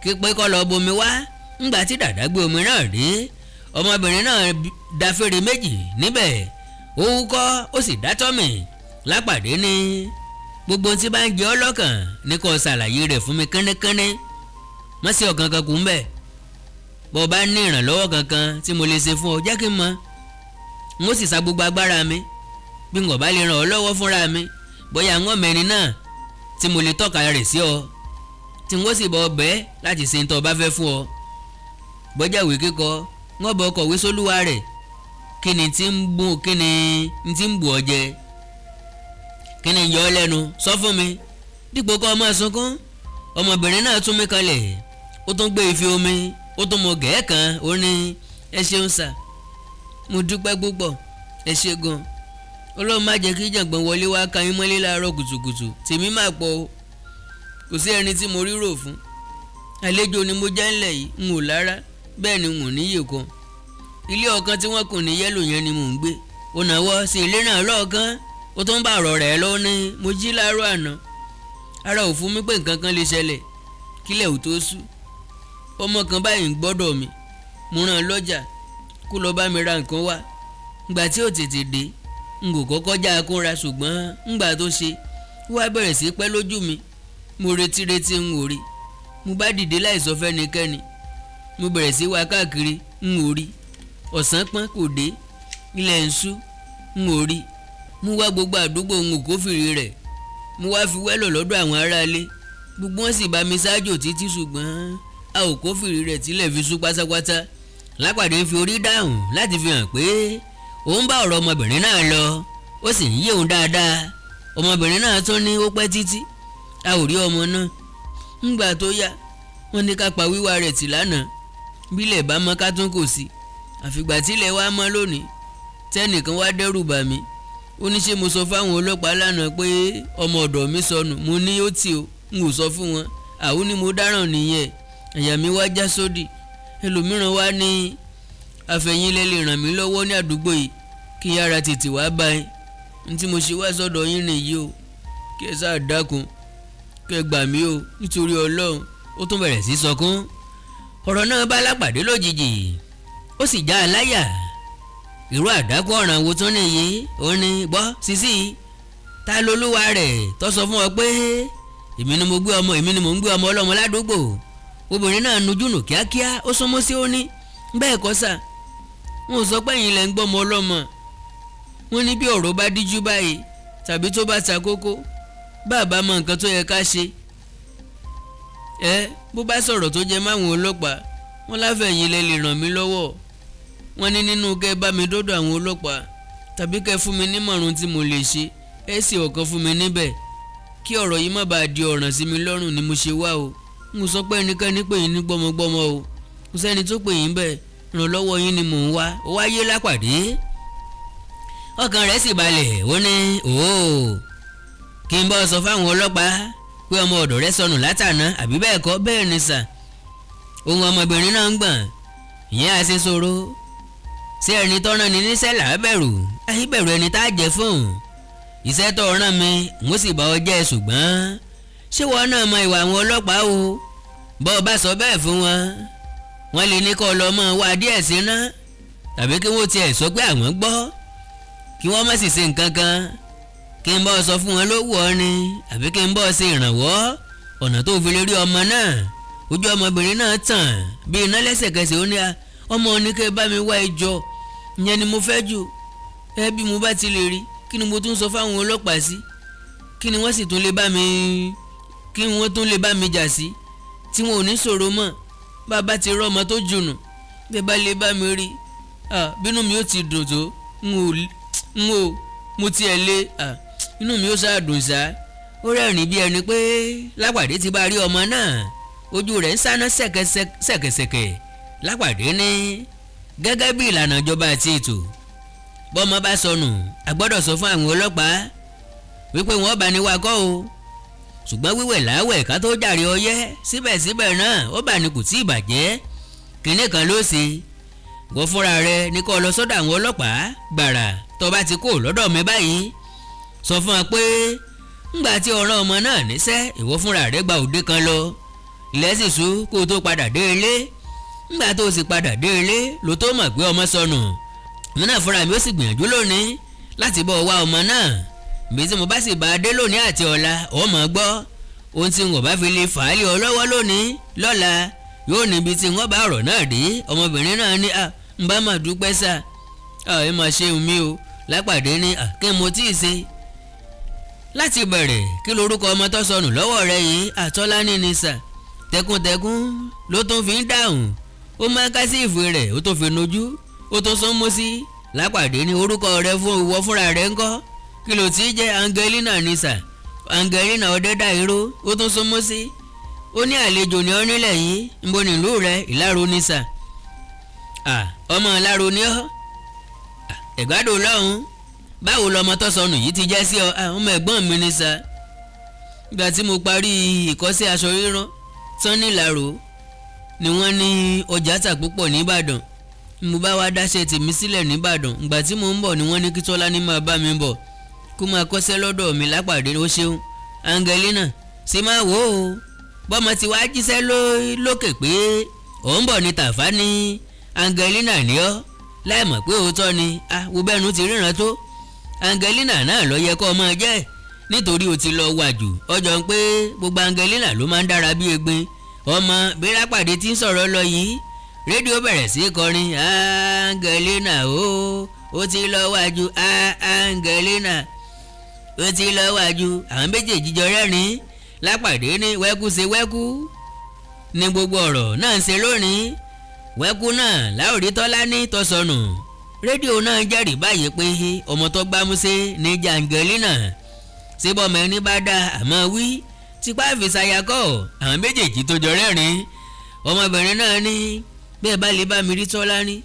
kí pé kó lọ bomi wá. ńgbà tí Dàda gbé omi náà dé ọmọbìnrin náà da fèrè méjì níbẹ̀ ó wúkọ́ ó sì dátọ́ mì. Lápàdé ní gbogbo tí bá ń jẹ ọ́ lọ́kàn ní kó ṣàlàyé rẹ̀ fún mi kẹ́nẹ́kẹ́nẹ́ má sí ọ̀kan kan kù ń bẹ̀. bó bá ní ìrànlọ́wọ́ kankan tí mo lè ṣe fún ọ jẹ́ kí n mọ̀ n ó sì sa gbogbo agbára mi. bí n kò bá lè ràn ọ́ lọ́wọ́ fúnra mi bóyá n ó mẹ́rin náà tí mo lè tọ́ka rẹ̀ sí ọ tí n ó sì bọ́ bẹ́ẹ̀ láti ṣe n tó bá fẹ́ fún ọ. bọ́jà ìwé kíkọ n ó bọ́ kọ̀wé sólúwa rẹ̀ kí ni tí ń bù ọ jẹ kí ni yọ ọ lẹ́nu sọ fún mi dípò kọ́ ọmọ sunkún. ọmọbìnrin náà tún mí kanlẹ̀ ó tún gbé ife omi ó tún mọ gẹ̀ẹ́ kan ó ní ẹ ṣeun sà mo dúpẹ́ púpọ̀ ẹ ṣe gan. Ọlọ́run má jẹ́ kí jàngbọ̀n wọlé wá ka yín mọ́lé láàárọ̀ kùtùkùtù tèmi máa pọ̀ o kò sí ẹni tí mo rírò fún. àlejò ni mo jẹ́ ńlẹ̀ yìí n ò lára bẹ́ẹ̀ ni n ò níyè kan. ilé ọ̀kan tí wọ́n kùn ní yẹ́lò yẹn ni mò ń gbé. ó nàwọ́ sí ilé náà lọ́ọ̀kan ó tún bá ọ̀rọ̀ rẹ̀ lọ ní mo jí láàárọ̀ àná ara ò fún mi pé nǹkan kan lè ṣẹlẹ̀ kílẹ̀ ò tó ṣú. ọmọ kan báyìí ń gbọ́dọ̀ mi mo rán an lọ́jà kó lọ bá mi ra nǹkan wá. ngbà tí ò tètè dé n kò kọ́kọ́ já akúnra ṣùgbọ́n ngbà tó ṣe wá bẹ̀rẹ̀ sí pẹ́ lójú mi. mo retí n ò rí. mo bá dìde láì sọ fẹ́nikẹ́ni. mo bẹ̀rẹ̀ sí wá káàkiri n ò rí. ọ̀sán pọ́n kò dé ilẹ̀ ń ṣú n ò rí. mo wá gbogbo àdúgbò n ò kófìrí rẹ̀. mo wá fi wẹ́lọ̀ lọ́dọ̀ àwọn aráalé gbogbo wọn sì bá mi ṣáájò títí ṣùgbọ́n a ò kófìrí rẹ̀ tílẹ̀ fi ṣú pátápátá. Lápàdé fi orí dáhùn láti fi hàn pé òun bá ọ̀rọ̀ ọmọbìnrin náà lọ ó sì ń yé òun dáadáa. ọmọbìnrin náà tún ní ó pẹ́ títí a ò rí ọmọ náà. ńgbà tó yá wọ́n ní ká pa wíwá rẹ̀ tì lánàá bílẹ̀ bá mọ́ ká tún kò sí. àfìgbà tílẹ̀ wá mọ́ lónìí tẹ́nìkan wá dẹ́rù bà mí. ó ní ṣé mo sọ fáwọn ọlọ́pàá lánàá pé ọmọ ọ̀dọ̀ mi sọnù. mo ní ó tì ó n ò sọ fún wọn. àwọn ni mo dáràn nìyẹn. àyà mi wá já sódì. ẹlòmíràn wá ní àfẹ̀yìnlẹ̀ lè ràn mí lọ́wọ́ ní àdúgbò yìí kí yára tètè wá báyìí. ní tí mo ṣe wá sọ́dọ̀ yín nìyí o kí ẹ sáà dákun kí ẹ gbà mí o nítorí Ọlọ́run. ó tún bẹ̀rẹ̀ sí sọkún. ọ̀rọ̀ náà bá Lápàdé lójijì ó sì já a láyà. irú àdákù ọ̀ràn wo tún nìyí. ó ní gbọ́ sísí ta lolúwa rẹ̀ tó sọ fún ọ pé èmi ni mo ń gbé ọmọ ọlọ́mọ ládùúgbò. obìnrin náà nujú nù kíákíá ó súnmọ́ sí ó ní bẹ́ẹ̀ kọ́ sà wọn ò sọ pé ẹ̀yin lẹ́ ń gbọ́mọ ọlọ́mọ. wọ́n ní bí ọ̀rọ̀ bá díjú báyìí tàbí tó bá ta kókó bàbá mọ nǹkan tó yẹ ká ṣe. bó bá sọ̀rọ̀ tó jẹ máwọn ọlọ́pàá wọn láfẹ̀yìn lẹ lè ràn mí lọ́wọ́. wọ́n ní nínú kẹ́ bá mi dọ́dọ̀ àwọn ọlọ́pàá tàbí kẹ́ fún mi nímọ̀ràn tí mo lè ṣe ẹ sì ọ̀kan fún mi níbẹ̀ kí ọ̀rọ̀ yìí má bàa di ọ̀ràn sí mi lọ́rùn ni mo ṣe wá o. n kò sọ pé ẹnikẹ́ni pè yín ní gbọ́mọgbọ́mọ o kò sẹ́ni tó pè yín bẹ́ẹ̀ ìrànlọ́wọ́ yín ni mò ń wá. ó wáyé Lápàdé ọkàn rẹ̀ sì balẹ̀ ó ní kí n bọ́ sọ fáwọn ọlọ́pàá pé ọmọ ọ̀dọ̀ rẹ̀ sọnù látàná àbí bẹ́ẹ̀ kọ́. bẹ́ẹ̀ ni sà. ohun ọmọbìnrin náà ń gbọ̀n ìyẹn àṣẹ sọ̀rọ̀ ṣé ẹni tó rán ni níṣẹ́ là á bẹ̀rù àyí bẹ̀rù ẹni tá a jẹ fún. iṣẹ́ tó rán mi n ó sì bá ọ jẹ́ ṣùgbọ́n ṣé wọn náà mọ ìwà àwọn ọlọ́pàá o. bọ́ ọ bá sọ bẹ́ẹ̀ fún wọn wọ́n lè ní kó lọ mọ́ wá díẹ̀ sí ná tàbí kí wọ́n tiẹ̀ sọ pé àwọn gbọ́ kí wọ́n má sì ṣe nǹkan kan. kí n bọ́ sọ fún wọn ló wù ọ́ ni àbí kí n bọ́ ṣe ìrànwọ́ ọ̀nà tó fi lè rí ọmọ náà. ojú ọmọbìnrin náà tàn bí iná lẹ́sẹ̀kẹsẹ̀ ó ní ọmọ oníkẹ́ bá mi wá ẹjọ́ ìyẹn ni mo fẹ́ jù. bí mo bá ti lè rí kí ni mo tún sọ fáwọn ọlọ́pàá sí kí ni wọ́n sì tún lè bá mi jà sí tí wọn ò ní sọ̀rọ̀ mọ́. bàbá ti rọ́ ọmọ tó jùnù bẹ́ẹ̀ bá lè bá mi rí bínú mi ó ti dùn tó mo tiẹ̀ lé inú mi ó ṣàdùn ṣá. ó rẹ́rìn bí ẹni pé Lápàdé ti bá rí ọmọ náà ojú rẹ̀ ń sáná ṣẹ̀kẹ̀ṣẹ̀kẹ̀. Lápàdé ní gẹ́gẹ́ bí ìlànà ìjọba àti ètò bọ́mọ bá sọnù a gbọ́dọ̀ sọ fún àwọn ọlọ́pàá wípé wọ́n bá ní wakọ́ o ṣùgbọ́n wíwẹ̀ láwẹ̀ ká tó jàre ọyẹ́ síbẹ̀síbẹ̀ náà ó bà ní kò tí ì bàjẹ́. kinní kan ló ṣe wọ́n fúnra rẹ̀ ní kó lọ sọ́dọ̀ àwọn ọlọ́pàá gbàrà tó bá ti kó lọ́dọ̀ mi báyìí sọ fún wa pé ńgbà tí ọ̀ràn ọmọ náà níṣẹ́ ìwọ fúnra rẹ̀ gba òde kan lọ ilẹ̀ sì ṣú kó o tó padà dé ilé ńgbà tó o sì padà dé ilé ló tó mọ̀ pé ọmọ sọnù mi náà fúnra mi ó sì gbìyànjú lónìí láti bọ́ wá ọmọ náà bí tí mo bá sì bá a dé lónìí àti ọ̀la ọmọ gbọ́ ohun tí n ò bá fi lè fà á lé ọ lọ́wọ́ lónìí lọ́la yóò níbi tí wọ́n bá ọ̀rọ̀ náà dé ọmọbìnrin náà ní n bá mà dúpẹ́ sà ẹ mà ṣe mi o lápàdé ní kí mo tí ì ṣe. láti bẹ̀rẹ̀ kí lorúkọ ọmọ tó sọnù lọ́wọ́ rẹ yìí Àtọ́lání ni sà tẹkuntẹkun ló tún fi ń dáhùn ó máa ká sí ìfẹ́ rẹ̀ ó tó fi nojú ó tó sún mú sí lápàdé ní orúkọ rẹ fún ìwọ fúnra rẹ ńkọ́ kí ló ti jẹ́ Angelina ni sà Angelina Ọdẹ́dàìró ó tún sún mú sí ó ní àlejò ní ọ́ nílẹ̀ yìí ń bo nílùú rẹ Ìláró ni sà ọmọ Ìláró ni ọ́ ẹ̀gbádùn lọ́hùn báwo lọmọ tó sọnù yìí ti jẹ́ sí ọ ọmọ ẹ̀gbọ́n mi ni sà ìgbà tí mo parí ìkọ́ṣẹ́ aṣọ rírán tán ní Ìláró ni wọ́n ní ọjà tà púpọ̀ nìbàdàn mo bá wá dáṣẹ́ tèmi sílẹ̀ nìbàdàn ìgbà tí mo ń bọ̀ ni wọ́n ní kí Tọ́lání máa bá mi bọ̀ kó máa kọ́ṣẹ́ lọ́dọ̀ mi lápàdé ó ṣeun Angelina sì máa wò ó bọ́mọ ti wá jíṣẹ́ lókè pé òun bọ̀ ní tàfá ní Angelina ní ọ́ láì mọ̀ pé òótọ́ ni wo bẹ́ẹ̀nu ti ríran tó Angelina náà lọ yẹ kó ọmọ jẹ́ nítorí o ti lọ wà jù ọjọ́ ń pé gbogbo Angelina ló máa ń dára bí egbin ọmọ bí lápàdé ti ń sọ̀rọ̀ lọ yìí rédíò bẹ̀rẹ̀ sí kọrin Angelina ó ti lọ wà jù Angelina ó ti lọ wà jù àwọn méjèèjì jọ rẹ́rìn lápàdé ní wẹ́kú ṣe wẹ́kú ní gbogbo ọ̀rọ̀ náà ń ṣe lónìí wẹ́kú náà láòrí Tọ́lání tó sọnù rédíò náà jẹ́rìí báyìí pé ọmọ tó gbámúsé ní Angelina síbọ̀mọ ẹni bá dá àmọ́ wí tipa fìsàyàkọ́ àwọn méjèèjì tó jọ rẹ́rìn ọmọbìnrin náà ní bẹ́ẹ̀ bá lè bá mi rí Tọ́lání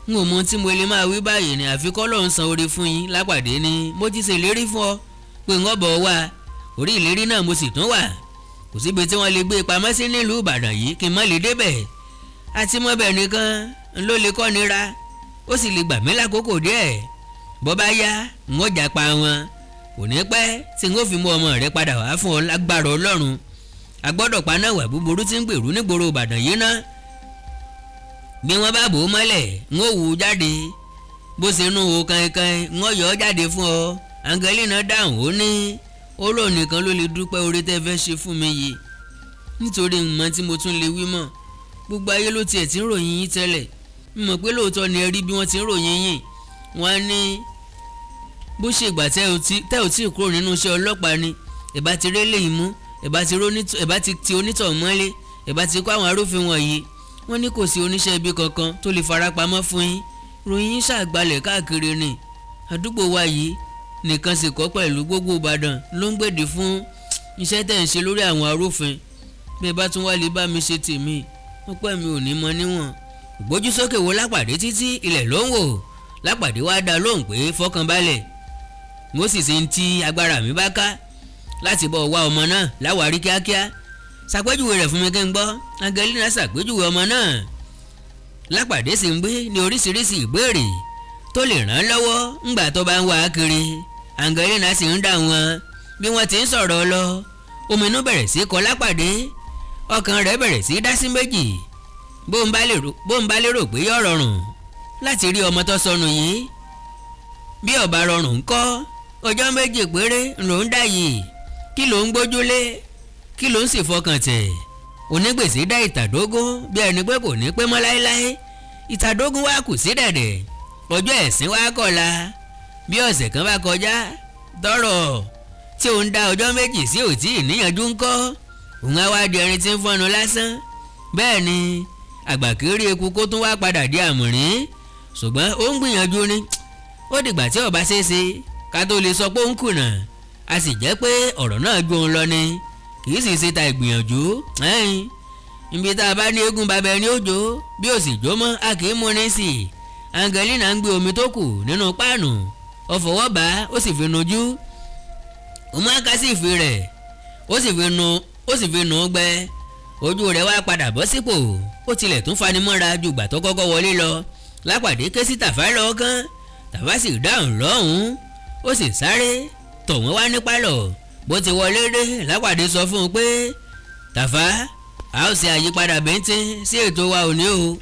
n ò mọ tí mo lè máa wí báyìí ní àfikọ́ lọ́hún san oore fún yín lápàdé ní mo ti ṣèlérí fún ọ pé ń ọ̀bọ̀ wá orí ìlérí náà mo sì tún wà kò síbi tí wọ́n lè gbé pamọ́ sí nílùú Ìbàdàn yìí kí n má lè débẹ̀ àti mọ́bẹ̀ nìkan ló lè kọ́ nira ó sì lè gbà mí lákòókò díẹ̀ bọ́ bá yá ń ọjà pa wọn kò ní pẹ́ tí n ó fi mú ọmọ rẹ padà wá fún ọ lágbára Ọlọ́run a gbọ́dọ̀ paná wà búburú tí ń gbèrú nígboro Ìbàdàn yìí ná bí wọ́n bá bò ó mọ́lẹ̀ ń ó wù ú jáde bó ṣe nú wo kankan ń ó yọ ọ́ jáde fún ọ Angelina dáhùn ó ní Ọlọ́run nìkan ló lè dúpẹ́ oore tẹ́ fẹ́ ṣe fún mi yìí nítorí mọ̀ tí mo tún lè wí mọ́ gbogbo ayé ló tiẹ̀ ti ń ròyìn yín tẹ́lẹ̀ mọ̀ pé lóòótọ́ ni ẹ rí bí wọ́n ti ń ròyìn yín wọ́n á ní bó ṣe ìgbà tẹ́ ò tí ì kúrò nínú iṣẹ́ ọlọ́pàá ni ẹ̀bá ti rélé yìí mú ẹ̀bá ti ti onítọ̀ mọ́lé ẹ̀bá ti kó àwọn arúfin wọ̀nyí wọ́n ní kò sí oníṣẹ́ ibi kankan tó lè farapamọ́ fún yín ròyìn yín ṣàgbálẹ̀ káàkiri ni àdúgbò wa yìí nìkan sì kọ́ pẹ̀lú gbogbo Ìbàdàn ló ń gbèdè fún iṣẹ́ tẹ̀ ń ṣe lórí àwọn arúfin bí ẹ bá tún wá lè bá mi ṣe tèmi wọ́n pẹ́ mi ò ní mọ níwọ̀n gbójú sókè wo lápàdé títí ilẹ̀ ló ń wò lápàdé wá dá lóhùn pé fọkànbalẹ̀ mo sì ṣe ń tí agbára mi bá ká láti bọ́ wá ọmọ náà láwárí kíákíá ṣàpèjúwe rẹ̀ fún mi kí n gbọ́ Angelina ṣàpèjúwe ọmọ náà lápàdé sì ń gbé ní oríṣiríṣi ìbéèrè tó lè ràn án lọ́wọ́ ńgbà tó bá ń wá a kiri Angelina sì ń dá wọn bí wọ́n ti ń sọ̀rọ̀ lọ ominú bẹ̀rẹ̀ sí kọ lápàdé ọkàn rẹ̀ bẹ̀rẹ̀ sí dá sí méjì bó ń bá lérò pé yóò rọrùn láti rí ọmọ tó sọnù yìí bí ó bá rọrùn ńkọ́ ọjọ́ méjì péré ló ń dá yìí kí ló ń gbójúlé kí ló ń sì fọkàn tẹ̀ onígbèsè dá ìtàdógún bí ẹni pé kò ní pé mọ́ láéláé ìtàdógún wá kù sí dẹ̀dẹ̀ ọjọ́ ẹ̀sìn wá kọ̀la bí ọ̀sẹ̀ kan bá kọjá tọrọ tí òun dá ọjọ́ méjì sí òtí ìníyànjú ńkọ́ òun á wá di ẹni tí ń fọ́nu lásán bẹ́ẹ̀ ni àgbà kiri eku kó tún wá padà di àmùrín ṣùgbọ́n ó ń gbìyànjú ni ó dìgbà tí ó bá ṣeéṣe ká tó lè sọ pé ó ń kùnà a sì jẹ́ pé ọ̀rọ̀ náà ju òun lọ ni kì í sì ṣe ta ìgbìyànjú ibi tá a bá ní eégún bàbá ẹni òjò bí ó sì jó mọ́ a kì í mú ní sí i Angelina ń gbé omi tó kù nínú páànù ó fọwọ́ bá ó sì fi nujú ó mú àkásí ìfì rẹ̀ ó sì fi nù ú gbẹ ojú rẹ̀ wá padà bọ́ sípò ó tilẹ̀ tún fanimọ́ra ju ìgbà tó kọ́kọ́ wọlé lọ. Lápàdé ké sí Tàfá lọ́ọ́kán Tàfá sì dáhùn lọ́hùn-ún ó sì sáré tọ̀ wọ́n wá ní pálọ̀. Bó ti wọlé dé Lápàdé sọ fún un pé Tàfá a ó ṣe àyípadà bíntín sí ètò wa òní o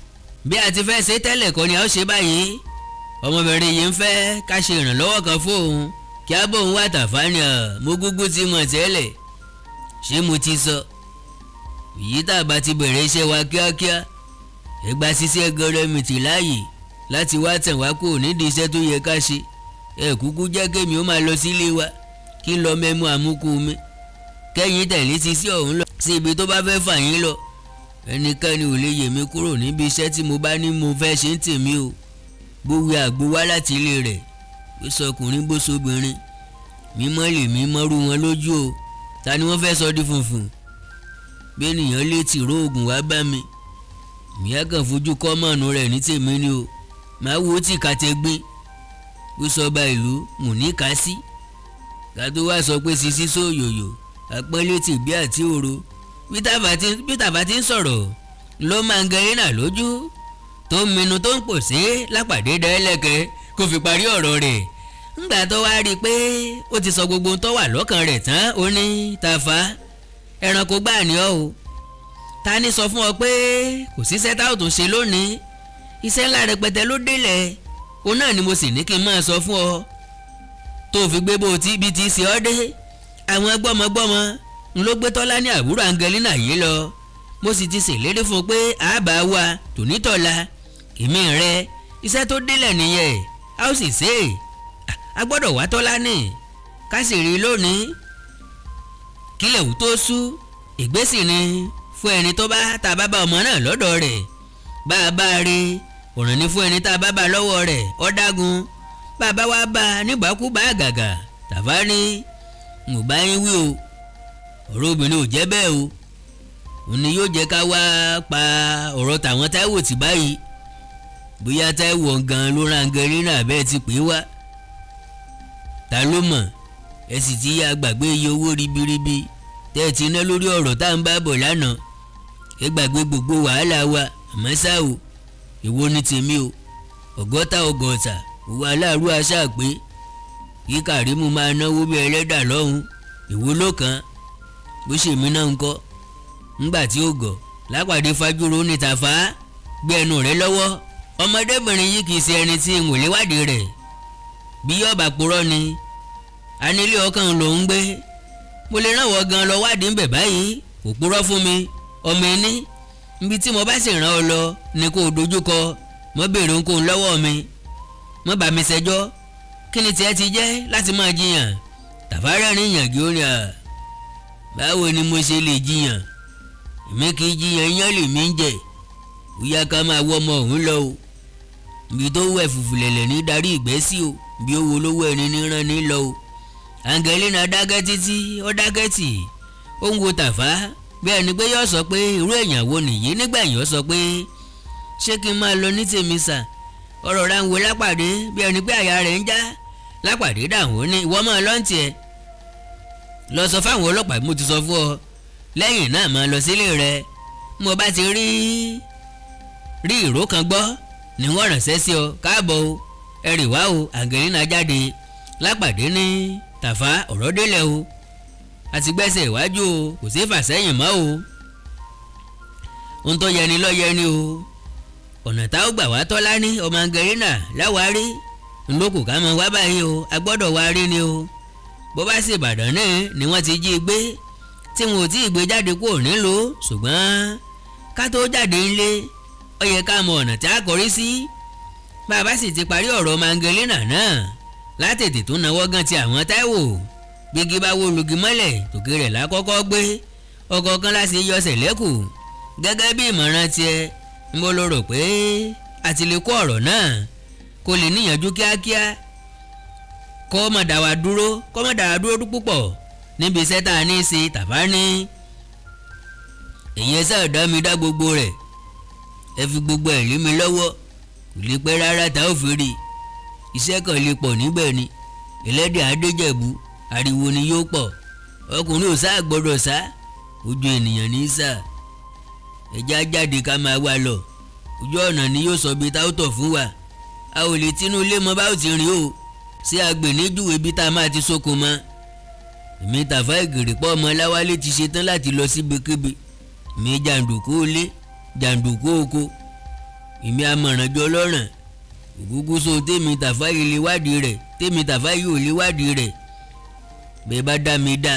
bí a ti fẹ́ ṣe tẹ́lẹ̀ kọ́ ni a ó ṣe báyìí. Ọmọbìnrin yìí ń fẹ́ ká ṣe ìrànlọ́wọ́ kan fóun kí á bóun wá Tàfá ni mo gúgú ti mọ̀ tẹ́lẹ̀ ṣé mo ti sọ èyí tá a bá ti bẹ̀rẹ̀ iṣẹ́ wa kíákíá ẹgbà ṣiṣẹ́ gọrẹmìtì láàyè láti wá tàn wá kúrò nídìí iṣẹ́ tó yẹ ká ṣe ẹ kúkú jẹ́ kémi ó máa lọ sílé wa kí n lọ mẹ́mú àmúkú mi kẹ́yìn tẹ̀lé ti sí ọ̀hún lọ sí ibi tó bá fẹ́ fà yín lọ ẹnikẹ́ni ò lè yè mí kúrò níbi iṣẹ́ tí mo bá ní mo fẹ́ ṣe ń tèmi o gbówó àgbo wá láti ilé rẹ̀ bó sọkùnrin bó sobìnrin mímọ́ lè mímọ́ rú wọn lójú o ta ni wọ́n fẹ́ sọ di funfun bí ènìyàn lè tìró oògùn wá bá mi mi á kàn fojú kọ́mọ̀nù rẹ̀ ní tèmi ni o máa wo tí kàtẹ́ gbé bó sọba ìlú mù ní ká sí ká tó wá sọ pé sisi sóyòyò àpọ́nlé tìbí àti òro bí Tàfá ti ń sọ̀rọ̀ ló máa ń gẹrin náà lójú tó ń minú tó ń pòṣé Lápàdé dẹ́lẹ́kẹ́ kó fi parí ọ̀rọ̀ rẹ̀ ńgbà tó wá rí i pé ó ti sọ gbogbo tó wà lọ́kàn rẹ̀ tán ó ní Tàfá ẹranko gbáà ni ọ́ o ta ni sọ fún ọ pé kò síṣẹ́ tá ò tún ṣe lónìí iṣẹ́ ńlá rẹpẹtẹ ló délẹ̀ òun náà ni mo sì ní kí n máa sọ fún ọ tó fi gbé bí ti ṣe ọ́ dé àwọn gbọ́mọgbọ́mọ ń ló gbé Tọ́lá ní àbúrò Angelina yìí lọ mo sì ti ṣèlérí fún un pé àbá wa tònítọ̀la èmi rẹ iṣẹ́ tó délẹ̀ nìyẹn a ó sì ṣe é a gbọ́dọ̀ wá Tọ́lá ní ká sì rí i lónìí kílẹ̀ wù tó sú ìgbésì ni fún ẹni tó bá ta bá bá ọmọ náà lọ́dọ̀ rẹ̀ bá a bá a rí ọ̀ràn ní fún ẹni tá a bá bá lọ́wọ́ rẹ̀ ọ̀dágun bá a bá wá bá a nígbàkúgbà àgàgà Tàfá ní mo bá yín wí o ọ̀rọ̀ obìnrin ò jẹ́ bẹ́ẹ̀ o òun ni yóò jẹ́ ká wá pa ọ̀rọ̀ tàwọn Táíwò tì báyìí bóyá Táíwò gan ló rán Angelina bẹ́ẹ̀ ti pè é wá ta ló mọ̀ ẹ sì ti yá gbàgbé iye owó ribiribi tẹ́ ẹ ti ná lórí ọ̀rọ̀ tá à ń bá bọ̀ lánàá ẹ gbàgbé gbogbo wàhálà wa àmọ́ ṣá o èwo ni tèmi o ọgọ́ta òwò aláàrú aṣá pé kí Kàrímù máa náwó bí ẹlẹ́dà lọ́hùn èwo ló kàn bó ṣe mí náà ń kọ́ ńgbà tí ó gọ̀ Lápàdé fajúro ní Tàfá gbé ẹnu rẹ̀ lọ́wọ́ ọmọdébìnrin yìí kì í ṣe ẹni tí n ò léwádìí rẹ̀ bí yọ̀ọ̀bà purọ́ ni anílé ọkàn ló ń gbé mo lè ràn wọ́n gan lọ wádìí ń bẹ̀ báyìí kò purọ́ fún mi ọmọ ẹni níbi tí mo bá sì ràn ọ́ lọ ni kò dojúkọ mo béèrè ohunkóhun lọ́wọ́ mi mo bá mi ṣẹjọ́ kí ni tiẹ̀ ti jẹ́ láti máa jiyàn Tàfá rẹ́rìn yàngí ó ní báwo ni mo ṣe lè jiyàn èmi kì í jiyàn iyán lèmi ń jẹ bóyá ká máa wọ́ ọmọ òun lọ o ibi tó wẹ̀ fùfù lẹ̀lẹ̀ ní darí ìgbẹ́ sí o bí ó wo lówó ẹni ní rán ní lọ o Angelina dákẹ́ títí ó dákẹ́ tì ó ń wo Tàfá bí ẹni pé yóò sọ pé irú èèyàn wo nìyí nígbà yìí ó sọ pé ṣé kí n máa lọ ní tèmi sà ọ̀rọ̀ ra ń wo Lápàdé bí ẹni pé àyà rẹ̀ ń já Lápàdé dàhùn ó ní ìwọ máa lọ́ǹtì ẹ̀ lọ sọ fáwọn ọlọ́pàá bí mo ti sọ fún ọ lẹ́yìn náà máa lọ sílé rẹ mo bá ti rí ìró kan gbọ́ ni wọ́n ránṣẹ́ sí ọ káàbọ̀ o ẹ rì wá o Angelina jáde Lápàdé ní Tàfá ọ̀rọ̀ délẹ̀ o àti gbẹ́sẹ̀ iwájú o kò sí fàsẹ́yìn mọ́ o ohun tó yẹni ló yẹni o ọ̀nà tá ó gbà wá Tọ́lá ní ọmọ Angelina láwárí ńlọkù ká mọ wá báyìí o a gbọ́dọ̀ wá rí ni o bó bá sì Ìbàdàn náà ni wọ́n ti jí i gbé tí wọn ò tí ì gbé jáde kúrò nílùú ṣùgbọ́n ká tó jáde ńlé ó yẹ ká mọ ọ̀nà tí a kọrí sí bàbá sì ti parí ọ̀rọ̀ ọmọ Angelina náà látètè tó náwó gan ti àwọn Táíwò gbégi bá wó lugi mọ́lẹ̀ tòkè rẹ̀ lákọ́kọ́ gbé ọ̀kọ̀ọ̀kan láti yọsẹ̀ lẹ́kù gẹ́gẹ́ bí ìmọ̀ràn tiẹ̀ mo lọ rò pé a ti lè kó ọ̀rọ̀ náà kó lè níyànjú kíákíá kó má dá wa dúró púpọ̀ níbi iṣẹ́ tá a ní í ṣe Tàfá ní èyí ẹsẹ̀ ọ̀dọ́ mi dá gbogbo rẹ̀ ẹ fi gbogbo ẹ̀ lé mi lọ́wọ́ kò lè pẹ́ rárá tá ò fi rí iṣẹ́ kan lè pọ̀ níbẹ̀ ni ẹlẹ́dẹ̀ adéjẹ̀bú ariwo ni yóò pọ̀ ọkùnrin ò sá gbọ́dọ̀ sá ojú ènìyàn ní sá ẹja jáde ká máa wá lọ ojú ọ̀nà ni yóò sọ bí tá ó tọ̀ fún wa a ò lè tinú ilé mọ bá ó ti rìn o ṣé agbèníjúwe bí tá a máa ti sókun mọ́ èmi Tàfá Ìgèrèpá ọmọ Láwálé ti ṣetán láti lọ síbikíbi mi jàǹdùkú ilé jàǹdùkú oko èmi amọ̀rànjọ ọlọ́ràn ògúngún so tèmi Tàfá yìí lè wádìí rẹ̀ tèmi Tàfá yìí ò lè wádìí rẹ̀ bẹ́ẹ̀ bá dá mi dá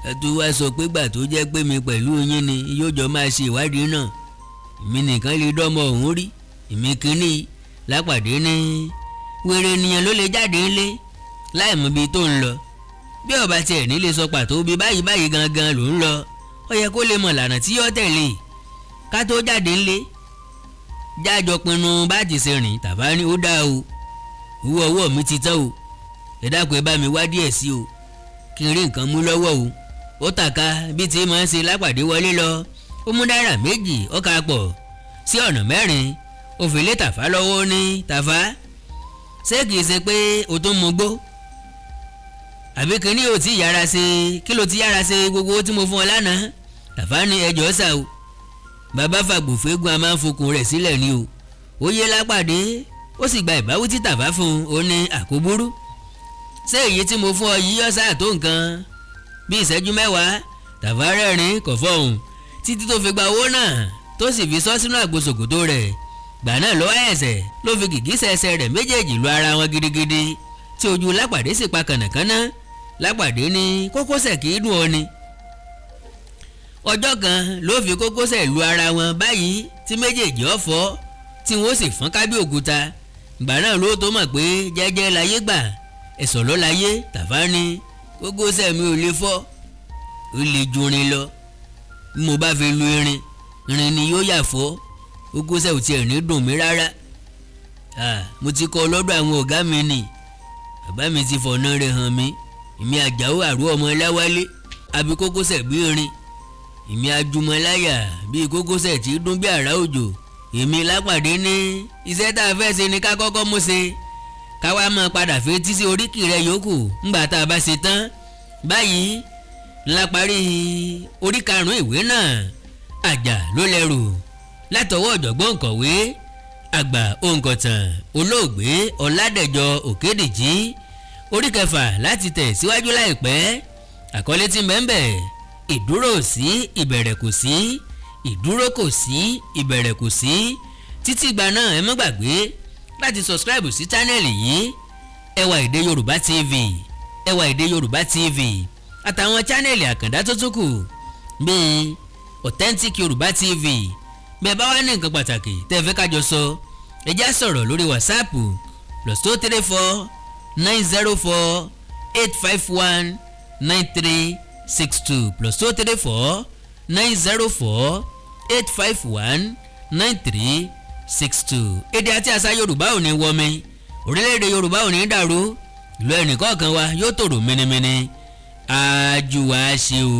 ẹ tó wá sọ pé gbà tó jẹ́ pé mi pẹ̀lú yín ni yóò jọ máa ṣe ìwádìí náà èmi nìkan lè dọ́mọ òun rí èmi kínní lápàdé ní wèrè ènìyàn ló lè jáde ńlé láì mọ ibi tó ń lọ bí ọba tiẹ̀ nílé sọ pàtó bí báyìí báyìí gangan ló ń lọ ó yẹ kó lè mọ̀ lànà tí yóò tẹ̀lé ká tó jáde ńlé jájọ pinnu bá ti ṣe rìn Tàfá ní ó dáa o owó ọwọ́ mi ti tán o ẹ dákun ẹ bá mi wá díẹ̀ sí o kí n rí nǹkan mú lọ́wọ́ o ó tàka bí tí máa ń ṣe lápàdé wọlé lọ ó mú náírà 2 ó kà pọ̀ sí ọ̀nà 4 ó fi lé Tàfá lọ́wọ́ ní Tàfá ṣé kìí ṣe pé o tún mu gbó àbí kìíní ò tí yára ṣe kí ló ti yára ṣe gbogbo tí mo fún ọ lánàá Tàfá ní ẹjọ́ sà o bàbá fàgbòfégún a máa ń fokùn rẹ̀ sílẹ̀ ni o ó yé lápàdé ó sì gba ìbáwí tí Tàfá fún un ó ní àkóbúrú ṣé èyí tí mo fún ọ yí ọ̀sà tó nǹkan bí ìṣẹ́jú 10 Tàfá rẹ́rìn kò fọhùn títí tó fi gba owó náà tó sì fi sọ sínú àpò ṣòkòtò rẹ̀ gbà náà lọ́wọ́ ẹ̀sẹ̀ ló fi gìgísẹ̀ ẹsẹ̀ rẹ̀ méjèèjì lu ara wọn gidigidi tí ojú lápàdé sì pa kànàkànà lápàdé ní kókósẹ̀ kì í dùn ọ ni ọjọ́ kan ló fi kókósẹ̀ lu ara wọn báyìí tí méjèèjì ọ̀fọ́ tí wọ́n sì fọ́n ká bí òkúta gbà náà ló tó mọ̀ pé jẹ́jẹ́ láyé gbà ẹ̀sọ̀ ló láyé Tàfá ní kókósẹ̀ mi ò lè fọ́ ó lè ju irin lọ bí mo bá fi lu irin ni yóò yà fọ́ kókósẹ̀ ò tiẹ̀ ní dùn mí rárá mo ti kọ́ lọ́dọ̀ àwọn ọ̀gá mi nì bàbá mi ti fọ̀nà rẹ̀ hàn mí èmi Àjàó Àrò ọmọ Láwálé àbí kókósẹ̀ bí irin èmi Ajùmọ̀láyà bí kókósẹ̀ tí dún bí àrá òjò èmi Lápàdé ní iṣẹ́ tá a fẹ́ ṣe ni ká kọ́kọ́ mú ṣe ká wá máa padà fetí sí oríkì rẹ̀ yòókù ńgbà tá a bá ṣe tán báyìí ńlá parí orí 5 ìwé náà àjà ló lẹ́rù látọwọ́ ọ̀jọ̀gbọ́n kọ̀wé àgbà òǹkọ̀tàn olóògbé Ọládẹ̀jọ Òkédìjí orí 6 láti tẹ̀ síwájú láìpẹ́ àkọlé tí mẹ́ńbẹ̀ ìdúró sí ìbẹ̀rẹ̀ kò sí ìdúró kò sí ìbẹ̀rẹ̀ kò sí títí ìgbà náà ẹ má gbàgbé láti subscribe sí chánẹ́ẹ̀lì yìí Ẹwà Èdè Yorùbá TV Ẹwà Èdè Yorùbá TV àtàwọn chánẹ́ẹ̀lì àkàndá tó tún kù bíi Authentic Yorùbá TV bẹ́ẹ̀ bá wá ní nǹkan pàtàkì tẹ́ ẹ fẹ́ kájọ sọ ẹ já sọ̀rọ̀ lórí WhatsApp +234 904 851 9362 +234 904 851 9362. Èdè àti àṣà Yorùbá ò ní wọmi orílẹ̀-èdè Yorùbá ò ní dàrú ìlú ẹnìkọ̀ọ̀kan wa yóò tòrò mẹ́nẹ́mẹ́nẹ́ àjùwà ṣe o.